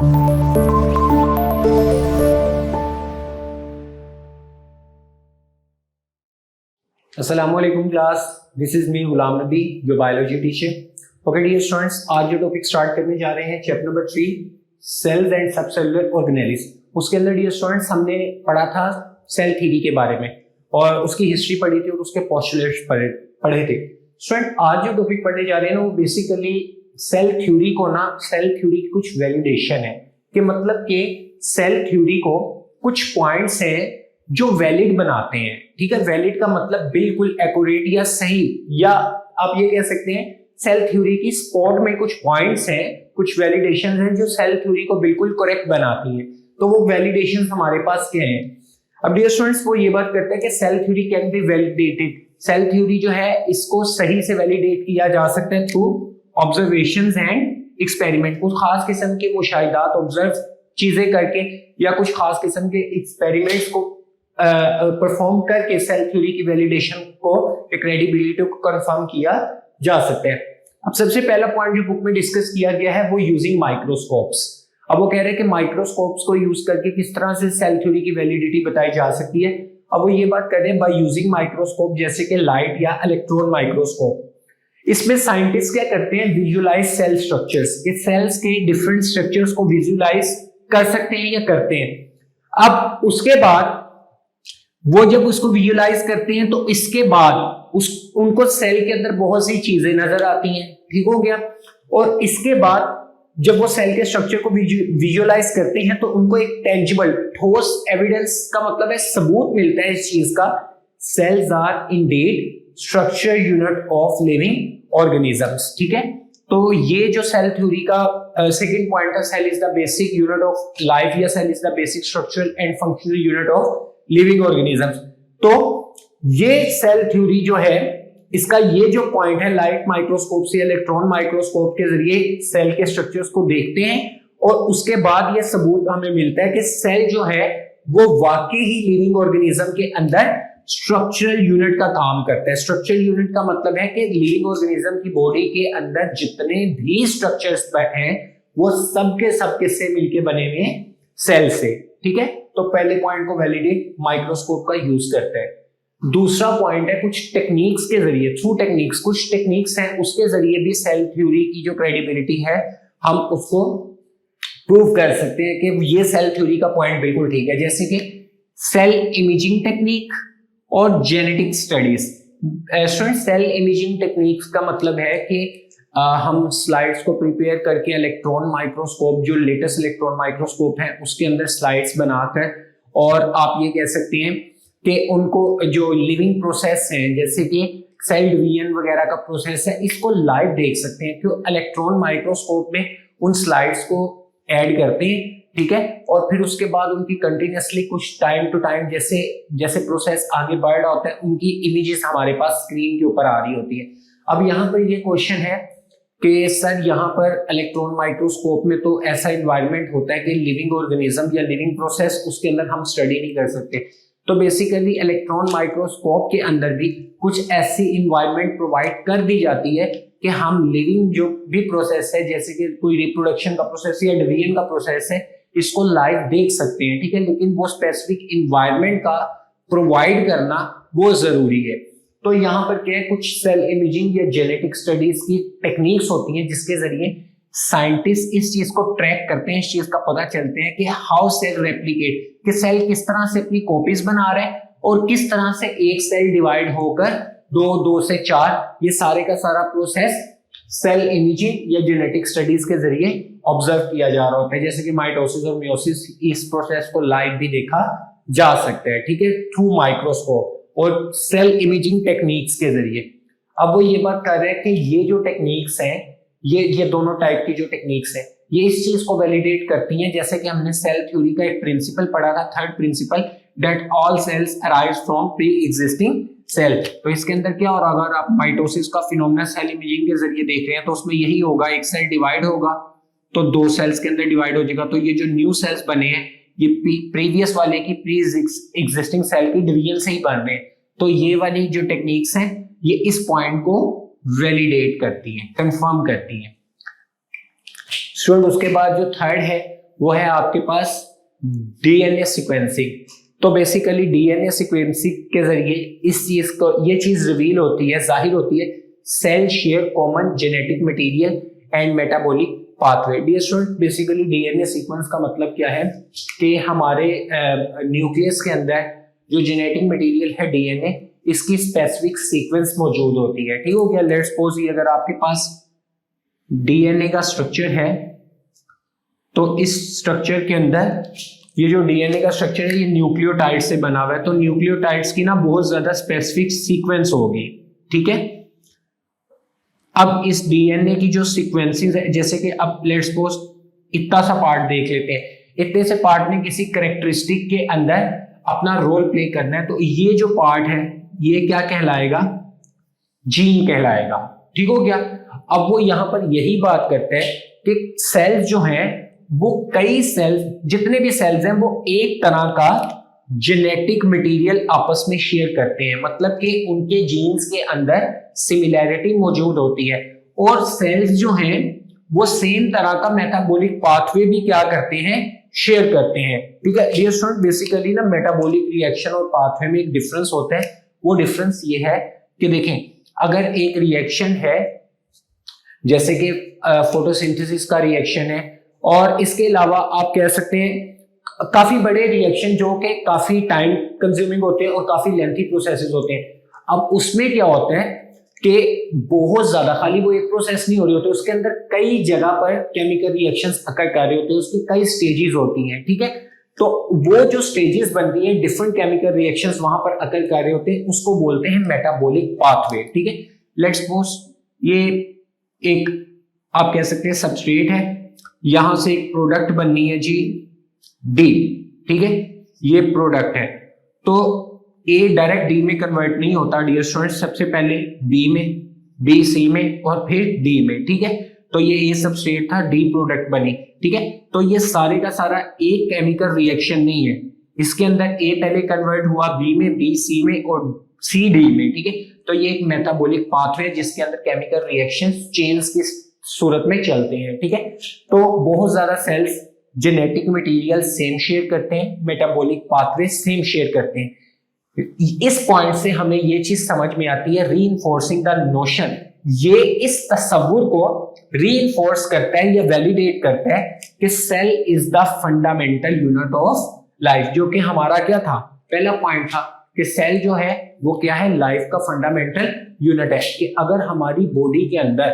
अस्सलामुअलैकुम class, this is me Ghulam Nabi, your biology teacher. Okay dear students, आज जो topic start करने जा रहे हैं chapter number 3 cells and subcellular organelles. उसके अंदर डियर स्टूडेंट्स हमने पढ़ा था सेल थ्योरी के बारे में और उसकी हिस्ट्री पढ़ी थी और उसके पोस्टुलेट्स पढ़े थे। स्टूडेंट आज जो टॉपिक पढ़ने जा रहे हैं ना वो बेसिकली सेल थ्योरी को ना सेल थ्योरी की कुछ वैलिडेशन है कि मतलब कि सेल थ्योरी को कुछ पॉइंट्स हैं जो वैलिड बनाते हैं। ठीक है, वैलिड का मतलब बिल्कुल एक्यूरेट या सही, या आप ये कह सकते हैं सेल थ्योरी की स्पॉट में कुछ पॉइंट्स हैं, कुछ वैलिडेशंस हैं जो सेल थ्योरी को बिल्कुल करेक्ट बनाती हैं। तो वो वैलिडेशंस हमारे पास क्या हैं? अब डियर स्टूडेंट्स वो ये बात करते हैं कि cell theory can be validated. Cell theory जो है इसको सही से वैलिडेट किया जा सकता है थ्रू ऑब्जर्वेशंस एंड एक्सपेरिमेंट। कुछ खास किस्म के मुशाहिदात, ऑब्जर्व चीजें करके या कुछ खास किस्म के एक्सपेरिमेंट्स को परफॉर्म करके सेल थ्योरी की वैलिडेशन को, क्रेडिबिलिटी को कंफर्म किया जा सकता है। अब सबसे पहला पॉइंट जो बुक में डिस्कस किया गया है वो यूजिंग माइक्रोस्कोप्स। अब वो कह रहे हैं कि माइक्रोस्कोप्स को यूज करके किस तरह से सेल थ्योरी की वैलिडिटी बताई जा सकती है। अब वो ये बात कर रहे हैं बाय यूजिंग माइक्रोस्कोप, जैसे कि लाइट या इलेक्ट्रॉन माइक्रोस्कोप। इसमें साइंटिस्ट क्या करते हैं, विजुअलाइज सेल स्ट्रक्चर्स, ये सेल्स के डिफरेंट स्ट्रक्चर्स को विजुअलाइज कर सकते हैं या करते हैं। अब उसके बाद वो जब उसको विजुअलाइज करते हैं तो इसके बाद उनको सेल के अंदर बहुत सी चीजें नजर आती हैं। ठीक हो गया। और इसके बाद जब वो सेल के स्ट्रक्चर को विजुअलाइज करते हैं तो उनको एक टेंजिबल, ठोस एविडेंस का मतलब है सबूत मिलता है इस चीज का। Cells are indeed structure unit of living organisms. ठीक है, तो ये जो सेल थ्योरी का सेकंड पॉइंट है, cell is the basic unit of life या cell is the basic structural and functional unit of living organisms. तो ये सेल थ्योरी जो है इसका ये जो पॉइंट है, लाइट माइक्रोस्कोप से इलेक्ट्रॉन माइक्रोस्कोप के जरिए सेल के स्ट्रक्चर्स को देखते हैं और उसके बाद ये सबूत हमें मिलता है कि सेल जो है वो वाकई ही लिविंग ऑर्गेनिज्म के अंदर स्ट्रक्चरल यूनिट का काम करता है। स्ट्रक्चरल यूनिट का मतलब है कि लिविंग ऑर्गेनिज्म की बॉडी के अंदर जितने भी स्ट्रक्चर्स हैं वो सब के सब किससे मिलके बने हुए हैं, सेल से। ठीक है, तो पहले पॉइंट को वैलिडेट माइक्रोस्कोप का यूज करते हैं। दूसरा पॉइंट है कुछ टेक्निक्स के जरिए, थ्रू टेक्निक्स, कुछ टेक्निक्स हैं उसके जरिए भी सेल थ्योरी की जो क्रेडिबिलिटी है हम उसको प्रूव कर सकते हैं कि ये सेल थ्योरी का पॉइंट बिल्कुल ठीक है। जैसे कि सेल इमेजिंग टेक्निक और genetic studies. Student, cell imaging techniques का मतलब है कि हम स्लाइड्स को प्रिपेयर करके इलेक्ट्रॉन माइक्रोस्कोप, जो लेटेस्ट इलेक्ट्रॉन माइक्रोस्कोप है उसके अंदर स्लाइड्स बनाकर, और आप ये कह सकते हैं कि उनको जो लिविंग प्रोसेस है जैसे कि सेल डिवीजन वगैरह का प्रोसेस है इसको लाइव देख सकते हैं, क्यों इलेक्ट्रॉन माइक्रोस्कोप में उन स्लाइड्स को ऐड करते हैं। ठीक है, और फिर उसके बाद उनकी कंटिन्यूसली कुछ टाइम टू टाइम जैसे जैसे प्रोसेस आगे बढ़ रहा होता है उनकी इमेजेस हमारे पास स्क्रीन के ऊपर आ रही होती है। अब यहाँ पर ये क्वेश्चन है कि सर यहाँ पर इलेक्ट्रॉन माइक्रोस्कोप में तो ऐसा इन्वायरमेंट होता है कि लिविंग ऑर्गेनिज्म या लिविंग प्रोसेस उसके अंदर हम स्टडी नहीं कर सकते। तो बेसिकली इलेक्ट्रॉन माइक्रोस्कोप के अंदर भी कुछ ऐसी इन्वायरमेंट प्रोवाइड कर दी जाती है कि हम लिविंग जो भी प्रोसेस है, जैसे कि कोई रिप्रोडक्शन का प्रोसेस या डिवीजन का प्रोसेस है, इसको लाइव देख सकते हैं। ठीक है, लेकिन वो स्पेसिफिक इन्वायरमेंट का प्रोवाइड करना वो जरूरी है। तो यहाँ पर क्या है, कुछ सेल इमेजिंग या जेनेटिक स्टडीज की टेक्निक्स होती हैं जिसके जरिए साइंटिस्ट इस चीज को ट्रैक करते हैं, इस चीज का पता चलते हैं कि हाउ सेल रेप्लिकेट, कि सेल किस तरह से अपनी कॉपीज बना रहे हैं और किस तरह से एक सेल डिवाइड होकर दो से चार, ये सारे का सारा प्रोसेस सेल इमेजिंग या जेनेटिक स्टडीज के जरिए ऑब्जर्व किया जा रहा होता है। जैसे कि माइटोसिस और मियोसिस, इस प्रोसेस को लाइव भी देखा जा सकता है। ठीक है, थ्रू माइक्रोस्कोप और सेल इमेजिंग टेक्निक्स के जरिए। अब वो ये बात कर रहे हैं कि ये जो टेक्निक्स हैं, ये दोनों टाइप की जो टेक्निक्स हैं, ये इस चीज को वैलिडेट करती हैं। जैसे कि हमने सेल थ्योरी का एक प्रिंसिपल पढ़ा था, third principle, that all cells arise from pre existing cell. तो इसके अंदर क्या, और अगर आप माइटोसिस का फिनोमेना सेल इमेजिंग के जरिए देख रहे हैं तो उसमें यही होगा, एक सेल डिवाइड होगा तो दो सेल्स के अंदर डिवाइड हो जाएगा, तो ये जो न्यू सेल्स बने हैं ये प्रीवियस वाले की प्री एग्जिस्टिंग सेल की डिवीजन से ही बन रहे हैं। तो ये वाली जो टेक्निक्स हैं ये इस पॉइंट को वैलिडेट करती हैं, कंफर्म करती हैं। स्टूडेंट, उसके बाद जो थर्ड है वो है आपके पास डीएनए सीक्वेंसिंग। तो बेसिकली डीएनए सीक्वेंसिंग के जरिए इस चीज को, ये चीज रिवील होती है, जाहिर होती है, cell share common genetic material and metabolic pathway. Dear student, basically DNA sequence का मतलब क्या है कि हमारे न्यूक्लियस के अंदर जो जेनेटिक मटेरियल है डीएनए, इसकी स्पेसिफिक सीक्वेंस मौजूद होती है। ठीक हो गया। लेट्स सपोज ये अगर आपके पास डीएनए का स्ट्रक्चर है, तो इस स्ट्रक्चर के अंदर ये जो डीएनए का स्ट्रक्चर है ये न्यूक्लियोटाइड से बना हुआ है, तो न्यूक्लियोटाइड्स की ना बहुत ज्यादा स्पेसिफिक सीक्वेंस होगी। ठीक है। अब इस डीएनए की जो सीक्वेंसेस है, जैसे कि अब लेट्स सपोज इतना सा पार्ट देख लेते हैं, इतने से पार्ट ने किसी कैरेक्टरिस्टिक के अंदर अपना रोल प्ले करना है, तो ये जो पार्ट है ये क्या कहलाएगा? जीन कहलाएगा। ठीक हो गया। अब वो यहां पर यही बात करते हैं कि सेल्स जो हैं वो कई सेल्स, जितने भी सेल्स हैं वो एक तरह का जेनेटिक मटेरियल आपस में शेयर करते हैं, मतलब कि उनके जीन्स के अंदर सिमिलैरिटी मौजूद होती है, और सेल्स जो हैं वो सेम तरह का मेटाबॉलिक पाथवे भी क्या करते हैं? शेयर करते हैं। ठीक है डियर स्टूडेंट, बेसिकली ना मेटाबॉलिक रिएक्शन और पाथवे में एक डिफरेंस होता है। वो डिफरेंस ये है कि देखें, अगर एक रिएक्शन है जैसे कि फोटोसिंथेसिस का रिएक्शन है, और इसके अलावा आप कह सकते हैं काफी बड़े रिएक्शन जो कि काफी टाइम कंज्यूमिंग होते हैं और काफी लेंथी प्रोसेसेस होते हैं। अब उसमें क्या होता है कि बहुत ज्यादा, खाली वो एक प्रोसेस नहीं हो रही होती, उसके अंदर कई जगह पर केमिकल रिएक्शंस अकर कर रहे होते हैं, उसकी कई स्टेजेस होती हैं। ठीक है। तो वो जो स्टेजेस बनती हैं, डिफरेंट केमिकल रिएक्शंस वहां पर अकर कर रहे होते हैं, उसको बोलते हैं मेटाबॉलिक पाथवे। ठीक है। लेट्स सपोज ये एक आप कह सकते हैं सबस्ट्रेट है, यहां से एक प्रोडक्ट बननी है जी डी। ठीक है। ये प्रोडक्ट है, तो ए डायरेक्ट डी में कन्वर्ट नहीं होता डियर स्टूडेंट्स, सबसे पहले बी में, बी सी में और फिर डी में। ठीक है। तो ये ए सबस्ट्रेट था, डी प्रोडक्ट बनी। ठीक है। तो ये सारे का सारा एक केमिकल रिएक्शन नहीं है, इसके अंदर ए पहले कन्वर्ट हुआ बी में, बी सी में और सी डी में। ठीक है। तो ये एक मेटाबॉलिक पाथवे है जिसके अंदर केमिकल रिएक्शन चेन्स की सूरत में चलते हैं। ठीक है। तो बहुत ज्यादा cells genetic material same share करते हैं, मेटाबॉलिक पाथवे सेम शेयर करते हैं। इस पॉइंट से हमें ये चीज समझ में आती है, रीइंफोर्सिंग द नोशन, ये इस तस्वुर को रीइंफोर्स करता है या वैलिडेट करता है कि cell is the fundamental unit of life, जो कि हमारा क्या था? पहला पॉइंट था कि सेल जो है वो क्या है? लाइफ का फंडामेंटल यूनिट है। कि अगर हमारी बॉडी के अंदर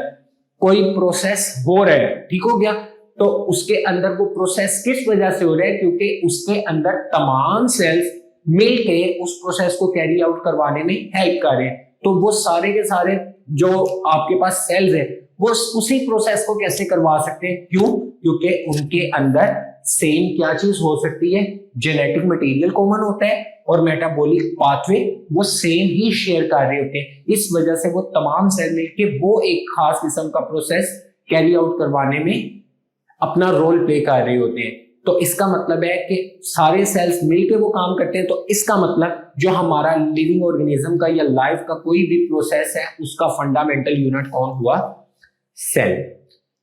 कोई प्रोसेस हो रहा है, ठीक हो गया, तो उसके अंदर वो प्रोसेस किस वजह से हो रहा है? क्योंकि उसके अंदर तमाम सेल्स मिलके उस प्रोसेस को कैरी आउट करवाने में हेल्प कर रहे हैं। तो वो सारे के सारे जो आपके पास सेल्स है वो उसी प्रोसेस को कैसे करवा सकते हैं? क्यों? क्योंकि उनके अंदर सेम क्या चीज हो सकती है? जेनेटिक मटेरियल कॉमन होता है और मेटाबॉलिक पाथवे वो सेम ही शेयर कर रहे होते हैं। इस वजह से वो तमाम सेल मिलके वो एक खास किस्म का प्रोसेस कैरी आउट करवाने में अपना रोल प्ले कर रहे होते हैं। तो इसका मतलब है कि सारे सेल्स मिलकर वो काम करते हैं। तो इसका मतलब जो हमारा लिविंग ऑर्गेनिज्म का या लाइफ का कोई भी प्रोसेस है उसका फंडामेंटल यूनिट कौन हुआ? सेल।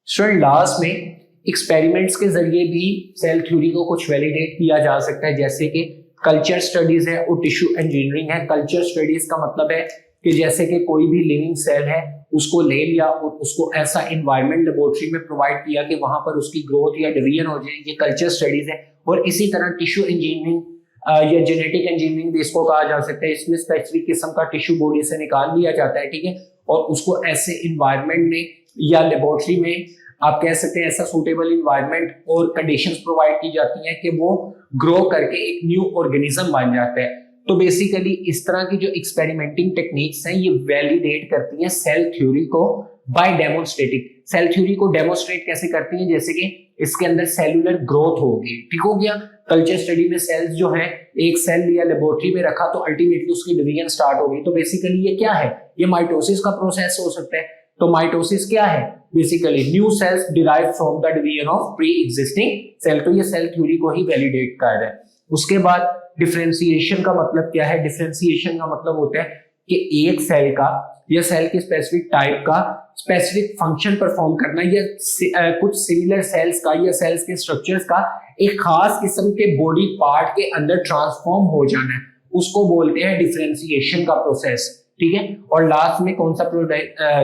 स्टूडेंट, लास्ट में एक्सपेरिमेंट्स के जरिए भी सेल थ्योरी को कुछ वैलिडेट किया जा सकता है, जैसे कि कल्चर स्टडीज है और टिश्यू इंजीनियरिंग है। कल्चर स्टडीज का मतलब है कि जैसे कि कोई भी लिविंग सेल है उसको ले लिया और उसको ऐसा एनवायरनमेंट लेबोरेटरी में प्रोवाइड किया कि वहां पर उसकी ग्रोथ या डिवीजन हो जाए, ये कल्चर स्टडीज है। और इसी तरह टिश्यू इंजीनियरिंग या जेनेटिक इंजीनियरिंग भी इसको कहा जा सकता है। इसमें स्पेसिफिक किस्म का टिश्यू बॉडी से निकाल लिया जाता है, ठीक है, और उसको ऐसे एनवायरनमेंट में या लेबोरेटरी में आप कह सकते हैं ऐसा सूटेबल इन्वायरमेंट और कंडीशंस प्रोवाइड की जाती हैं कि वो ग्रो करके एक न्यू ऑर्गेनिज्म बन जाता है। तो बेसिकली इस तरह की जो एक्सपेरिमेंटिंग टेक्निक्स हैं ये वैलिडेट करती हैं सेल थ्योरी को बाय डेमोन्स्ट्रेटिंग। सेल थ्योरी को डेमोन्स्ट्रेट कैसे करती हैं? जैसे कि इसके अंदर सेलुलर ग्रोथ होगी, ठीक हो गया। कल्चर स्टडी में सेल्स जो है एक सेल लिया लेबोरेटरी में रखा तो अल्टीमेटली उसकी डिवीजन स्टार्ट होगी। तो बेसिकली ये क्या है? ये माइटोसिस का प्रोसेस हो सकता है। तो माइटोसिस क्या है? Basically new cells derive from the division of pre existing cell. तो ये सेल थ्योरी को ही वैलिडेट कर रहा है। उसके बाद डिफरेंशिएशन का मतलब क्या है? डिफरेंशिएशन का मतलब होता है कि एक सेल का या सेल के स्पेसिफिक टाइप का स्पेसिफिक फंक्शन परफॉर्म करना या कुछ सिमिलर सेल्स का या सेल्स के स्ट्रक्चर्स का एक खास किस्म के बॉडी पार्ट के अंदर ट्रांसफॉर्म हो जाना है, उसको बोलते हैं डिफरेंशिएशन का प्रोसेस। ठीक है, और लास्ट में कौन सा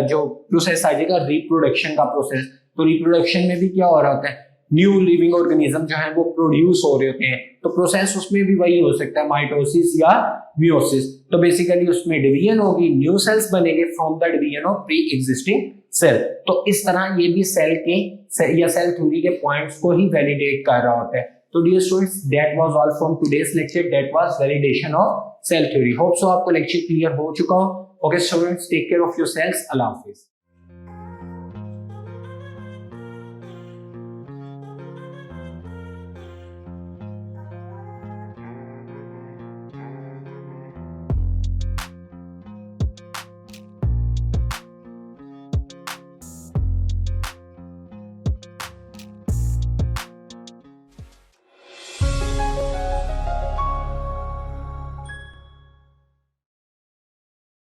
जो प्रोसेस आ जाएगा, रिप्रोडक्शन का प्रोसेस। तो रिप्रोडक्शन में भी क्या हो रहा होता है, न्यू लिविंग ऑर्गेनिज्म जो है वो प्रोड्यूस हो रहे होते हैं, तो प्रोसेस उसमें भी वही हो सकता है, माइटोसिस या मियोसिस। तो बेसिकली उसमें डिवीजन होगी, न्यू सेल्स बनेंगे from the division of pre existing cell. तो इस तरह ये भी सेल के या सेल थ्योरी के पॉइंट्स को ही वैलिडेट कर रहा होता है। तो dear students, that was all from today's lecture, that was validation of cell theory. Hope so आपको लेक्चर क्लियर हो चुका हो। Okay students, take care of yourselves. अल्लाह हाफिज।